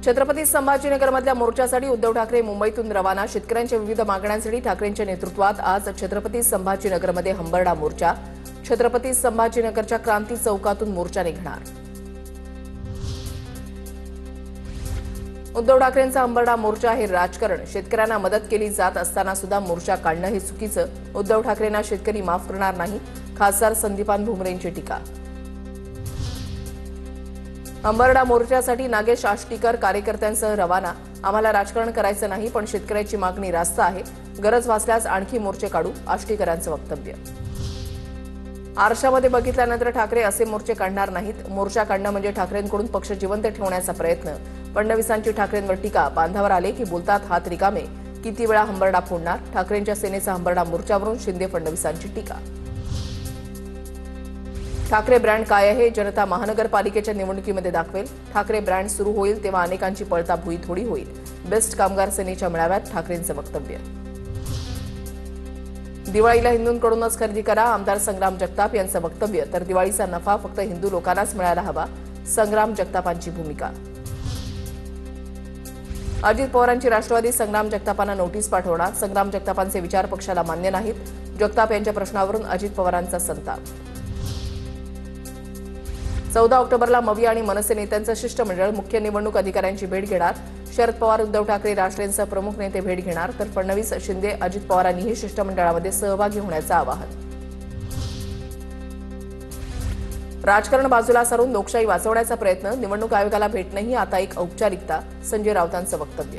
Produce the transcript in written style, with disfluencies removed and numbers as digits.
छत्रपती संभाजीनगरमधल्या मोर्चासाठी उद्धव ठाकरे मुंबईतून रवाना। शेतकऱ्यांच्या विविध मागण्यांसाठी ठाकरेंच्या नेतृत्वात आज छत्रपती संभाजीनगरमध्ये हंबरडा मोर्चा। छत्रपती संभाजीनगरच्या क्रांती चौकातून मोर्चा निघणार। उद्धव ठाकरेंचा हंबरडा मोर्चा हे राजकारण। शेतकऱ्यांना मदत केली जात असताना सुद्धा मोर्चा काढणं हे चुकीचं। उद्धव ठाकरेंना शेतकरी माफ करणार नाही, खासदार संदीपान भुमरेंची टीका। हंबरडा मोर्चासाठी नागेश आष्टीकर कार्यकर्त्यांसह रवाना। आम्हाला राजकारण करायचं नाही, पण शेतकऱ्याची मागणी रास्त आहे। गरज भासल्यास आणखी मोर्चे काढू, आष्टीकरांचं वक्तव्य। आरशामध्ये बघितल्यानंतर ठाकरे असे मोर्चे काढणार नाहीत। मोर्चा काढणं म्हणजे ठाकरेंकडून पक्ष जिवंत ठेवण्याचा प्रयत्न। फडणवीसांची ठाकरेंवर टीका। बांधावर आले की बोलतात हात रिकामे, किती वेळा हंबरडा फोडणार? ठाकरेंच्या सेनेचा हंबरडा मोर्चावरून शिंदे फडणवीसांची टीका। ठाकरे ब्रँड काय आहे? जनता महानगरपालिकेच्या निवडणुकीमध्ये दाखवेल। ठाकरे ब्रँड सुरू होईल तेव्हा अनेकांची पळता भुई थोडी होईल। बेस्ट कामगार सेनेच्या मेळाव्यात ठाकरेंचं वक्तव्य। दिवाळीला हिंदूंकडूनच खरेदी करा, आमदार संग्राम जगताप यांचं वक्तव्य। तर दिवाळीचा नफा फक्त हिंदू लोकांनाच मिळायला हवा, संग्राम जगतापांची भूमिका। अजित पवारांची राष्ट्रवादी संग्राम जगतापांना नोटीस पाठवणार। संग्राम जगतापांचे विचार पक्षाला मान्य नाहीत। जगताप यांच्या प्रश्नावरून अजित पवारांचा संताप। 14 ऑक्टोबरला मवी आणि मनसे नेत्यांचं शिष्टमंडळ मुख्य निवडणूक अधिकाऱ्यांची भेट घेणार। शरद पवार, उद्धव ठाकरे, राष्ट्रेंसह प्रमुख नेते भेट घेणार। तर फडणवीस, शिंदे, अजित पवारांनीही शिष्टमंडळामध्ये सहभागी होण्याचं आवाहन। राजकारण बाजूला सारून लोकशाही वाचवण्याचा प्रयत्न। निवडणूक आयोगाला भेटणंही आता एक औपचारिकता, संजय राऊतांचं वक्तव्य।